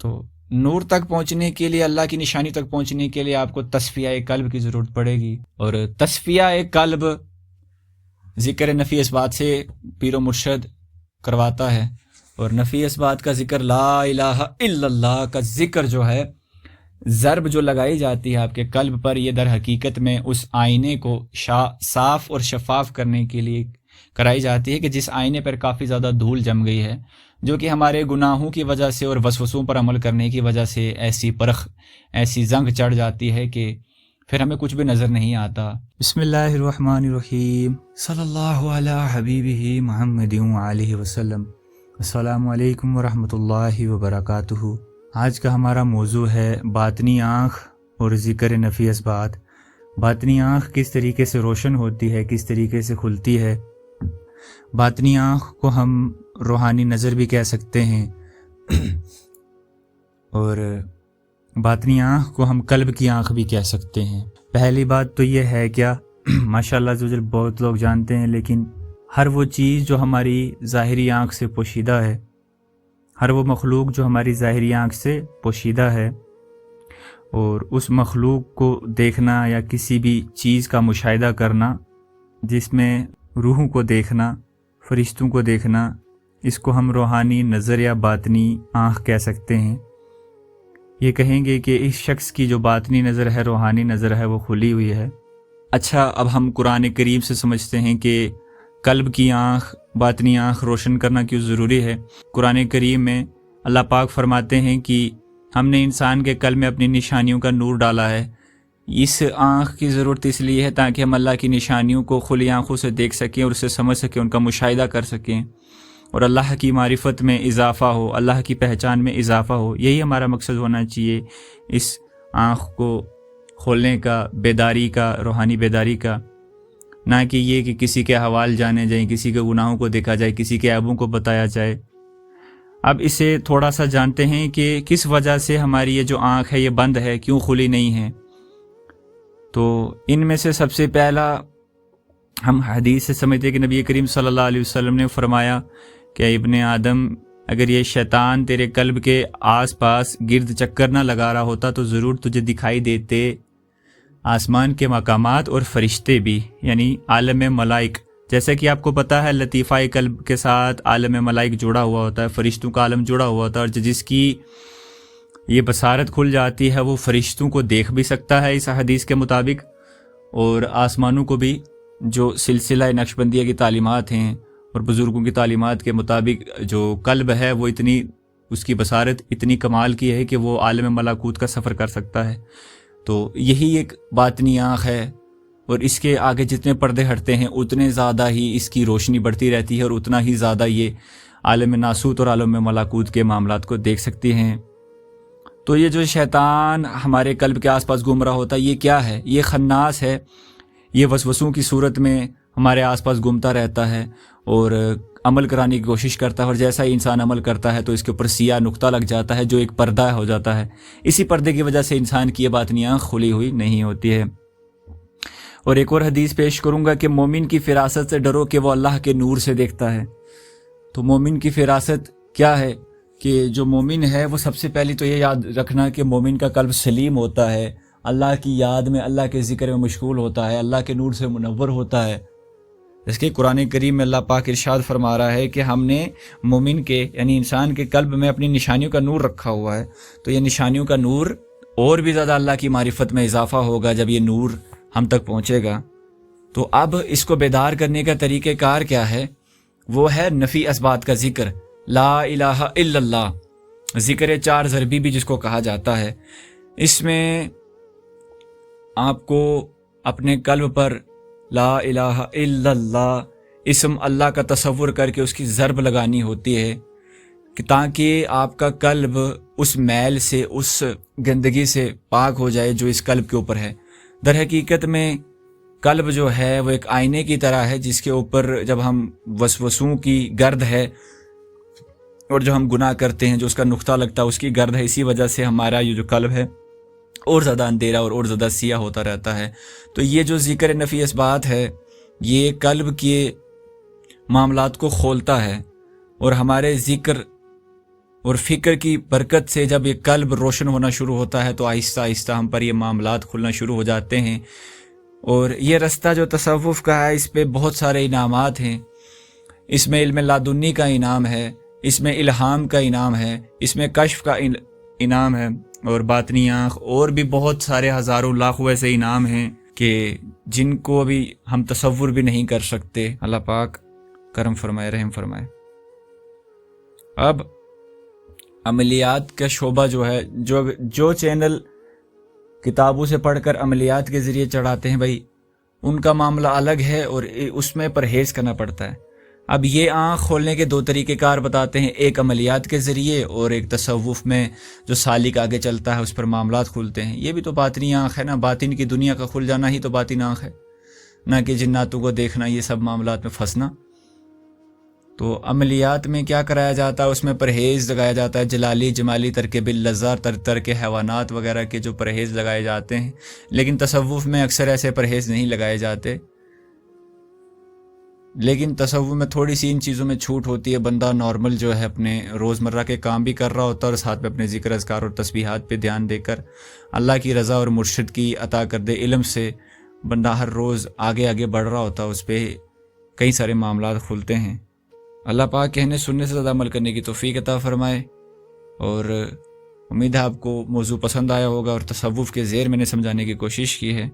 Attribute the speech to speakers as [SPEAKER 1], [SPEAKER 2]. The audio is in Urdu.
[SPEAKER 1] تو نور تک پہنچنے کے لیے، اللہ کی نشانی تک پہنچنے کے لیے آپ کو تصفیہ قلب کی ضرورت پڑے گی، اور تصفیہ قلب ذکر نفی اثبات سے پیر و مرشد کرواتا ہے، اور نفی اثبات کا ذکر لا الہ الا اللہ کا ذکر جو ہے، ضرب جو لگائی جاتی ہے آپ کے قلب پر، یہ در حقیقت میں اس آئینے کو صاف اور شفاف کرنے کے لیے کرائی جاتی ہے، کہ جس آئینے پر کافی زیادہ دھول جم گئی ہے، جو کہ ہمارے گناہوں کی وجہ سے اور وسوسوں پر عمل کرنے کی وجہ سے ایسی پرخ، ایسی زنگ چڑھ جاتی ہے کہ پھر ہمیں کچھ بھی نظر نہیں آتا۔ بسم اللہ الرحمن الرحیم، صلی اللہ علی حبیبہ محمد وآلہ وسلم۔ السلام علیکم ورحمۃ اللہ وبرکاتہ۔ آج کا ہمارا موضوع ہے باطنی آنکھ اور ذکر نفی اثبات۔ باطنی آنکھ کس طریقے سے روشن ہوتی ہے، کس طریقے سے کھلتی ہے۔ باطنی آنکھ کو ہم روحانی نظر بھی کہہ سکتے ہیں، اور باطنی آنکھ کو ہم قلب کی آنکھ بھی کہہ سکتے ہیں۔ پہلی بات تو یہ ہے کیا ماشاءاللہ عزوجل بہت لوگ جانتے ہیں، لیکن ہر وہ چیز جو ہماری ظاہری آنکھ سے پوشیدہ ہے، ہر وہ مخلوق جو ہماری ظاہری آنکھ سے پوشیدہ ہے، اور اس مخلوق کو دیکھنا یا کسی بھی چیز کا مشاہدہ کرنا، جس میں روحوں کو دیکھنا، فرشتوں کو دیکھنا، اس کو ہم روحانی نظر یا باطنی آنکھ کہہ سکتے ہیں۔ یہ کہیں گے کہ اس شخص کی جو باطنی نظر ہے، روحانی نظر ہے، وہ کھلی ہوئی ہے۔ اچھا، اب ہم قرآن کریم سے سمجھتے ہیں کہ قلب کی آنکھ، باطنی آنکھ روشن کرنا کیوں ضروری ہے۔ قرآن کریم میں اللہ پاک فرماتے ہیں کہ ہم نے انسان کے قلب میں اپنی نشانیوں کا نور ڈالا ہے۔ اس آنکھ کی ضرورت اس لیے ہے تاکہ ہم اللہ کی نشانیوں کو کھلی آنکھوں سے دیکھ سکیں اور اسے سمجھ سکیں، ان کا مشاہدہ کر سکیں، اور اللہ کی معرفت میں اضافہ ہو، اللہ کی پہچان میں اضافہ ہو۔ یہی ہمارا مقصد ہونا چاہیے اس آنکھ کو کھولنے کا، بیداری کا، روحانی بیداری کا، نہ کہ یہ کہ کسی کے حوال جانے جائیں، کسی کے گناہوں کو دیکھا جائے، کسی کے عیبوں کو بتایا جائے۔ اب اسے تھوڑا سا جانتے ہیں کہ کس وجہ سے ہماری یہ جو آنکھ ہے یہ بند ہے، کیوں کھلی نہیں ہے۔ تو ان میں سے سب سے پہلا ہم حدیث سے سمجھتے ہیں کہ نبی کریم صلی اللہ علیہ وسلم نے فرمایا کہ ابن آدم، اگر یہ شیطان تیرے قلب کے آس پاس گرد چکر نہ لگا رہا ہوتا تو ضرور تجھے دکھائی دیتے آسمان کے مقامات اور فرشتے بھی، یعنی عالم ملائک۔ جیسا کہ آپ کو پتہ ہے لطیفہ قلب کے ساتھ عالم ملائک جڑا ہوا ہوتا ہے، فرشتوں کا عالم جڑا ہوا ہوتا ہے، اور جس کی یہ بصارت کھل جاتی ہے وہ فرشتوں کو دیکھ بھی سکتا ہے اس حدیث کے مطابق، اور آسمانوں کو بھی، جو سلسلہ نقشبندیہ کی تعلیمات ہیں اور بزرگوں کی تعلیمات کے مطابق جو قلب ہے وہ اتنی، اس کی بصارت اتنی کمال کی ہے کہ وہ عالم ملکوت کا سفر کر سکتا ہے۔ تو یہی ایک باطنی آنکھ ہے، اور اس کے آگے جتنے پردے ہٹتے ہیں اتنے زیادہ ہی اس کی روشنی بڑھتی رہتی ہے، اور اتنا ہی زیادہ یہ عالم ناسوت اور عالم ملکوت کے معاملات کو دیکھ سکتی ہیں۔ تو یہ جو شیطان ہمارے قلب کے آس پاس گھوم رہا ہوتا ہے، یہ کیا ہے؟ یہ خناس ہے، یہ وسوسوں کی صورت میں ہمارے آس پاس گھومتا رہتا ہے اور عمل کرانے کی کوشش کرتا ہے، اور جیسا ہی انسان عمل کرتا ہے تو اس کے اوپر سیاہ نقطہ لگ جاتا ہے جو ایک پردہ ہو جاتا ہے۔ اسی پردے کی وجہ سے انسان کی یہ باطنی آنکھ کھلی ہوئی نہیں ہوتی ہے۔ اور ایک اور حدیث پیش کروں گا کہ مومن کی فراست سے ڈرو کہ وہ اللہ کے نور سے دیکھتا ہے۔ تو مومن کی فراست کیا ہے؟ کہ جو مومن ہے وہ سب سے پہلی تو یہ یاد رکھنا کہ مومن کا قلب سلیم ہوتا ہے، اللہ کی یاد میں، اللہ کے ذکر میں مشغول ہوتا ہے، اللہ کے نور سے منور ہوتا ہے۔ اس کے قرآن کریم میں اللہ پاک ارشاد فرما رہا ہے کہ ہم نے مومن کے، یعنی انسان کے قلب میں اپنی نشانیوں کا نور رکھا ہوا ہے۔ تو یہ نشانیوں کا نور اور بھی زیادہ اللہ کی معرفت میں اضافہ ہوگا جب یہ نور ہم تک پہنچے گا۔ تو اب اس کو بیدار کرنے کا طریقہ کار کیا ہے؟ وہ ہے نفی اثبات کا ذکر، لا الہ الا اللہ، ذکر چار ضربی بھی جس کو کہا جاتا ہے۔ اس میں آپ کو اپنے قلب پر لا الہ الا اللہ اسم اللہ کا تصور کر کے اس کی ضرب لگانی ہوتی ہے، کہ تاکہ آپ کا قلب اس میل سے، اس گندگی سے پاک ہو جائے جو اس قلب کے اوپر ہے۔ در حقیقت میں قلب جو ہے وہ ایک آئینے کی طرح ہے، جس کے اوپر جب ہم وسوسوں کی گرد ہے اور جو ہم گناہ کرتے ہیں جو اس کا نقطہ لگتا ہے اس کی گرد ہے، اسی وجہ سے ہمارا یہ جو قلب ہے اور زیادہ اندھیرا اور زیادہ سیاہ ہوتا رہتا ہے۔ تو یہ جو ذکر نفی اثبات ہے یہ قلب کے معاملات کو کھولتا ہے، اور ہمارے ذکر اور فکر کی برکت سے جب یہ قلب روشن ہونا شروع ہوتا ہے تو آہستہ آہستہ ہم پر یہ معاملات کھلنا شروع ہو جاتے ہیں۔ اور یہ رستہ جو تصوف کا ہے اس پہ بہت سارے انعامات ہیں۔ اس میں علم لادنی کا انعام ہے، اس میں الہام کا انعام ہے، اس میں کشف کا انعام ہے، اور باطنی آنکھ، اور بھی بہت سارے ہزاروں لاکھوں ایسے انعام ہیں کہ جن کو ابھی ہم تصور بھی نہیں کر سکتے۔ اللہ پاک کرم فرمائے، رحم فرمائے۔ اب عملیات کا شعبہ جو ہے، جو چینل کتابوں سے پڑھ کر عملیات کے ذریعے چڑھاتے ہیں بھائی، ان کا معاملہ الگ ہے اور اس میں پرہیز کرنا پڑتا ہے۔ اب یہ آنکھ کھولنے کے دو طریقہ کار بتاتے ہیں، ایک عملیات کے ذریعے اور ایک تصوف میں جو سالک آگے چلتا ہے اس پر معاملات کھلتے ہیں۔ یہ بھی تو باطنی آنکھ ہے نا، باطن کی دنیا کا کھل جانا ہی تو باطن آنکھ ہے، نہ کہ جناتوں کو دیکھنا، یہ سب معاملات میں پھنسنا۔ تو عملیات میں کیا کرایا جاتا ہے، اس میں پرہیز لگایا جاتا ہے، جلالی جمالی ترک باللذات، ترک حیوانات وغیرہ کے جو پرہیز لگائے جاتے ہیں۔ لیکن تصوف میں اکثر ایسے پرہیز نہیں لگائے جاتے، لیکن تصوف میں تھوڑی سی ان چیزوں میں چھوٹ ہوتی ہے۔ بندہ نارمل جو ہے اپنے روزمرہ کے کام بھی کر رہا ہوتا ہے اور ساتھ میں اپنے ذکر اذکار اور تسبیحات پہ دھیان دے کر اللہ کی رضا اور مرشد کی عطا کردہ علم سے بندہ ہر روز آگے آگے بڑھ رہا ہوتا ہے، اس پہ کئی سارے معاملات کھلتے ہیں۔ اللہ پاک کہنے سننے سے زیادہ عمل کرنے کی توفیق عطا فرمائے۔ اور امید ہے آپ کو موضوع پسند آیا ہوگا اور تصوف کے زیر میں نے سمجھانے کی کوشش کی ہے۔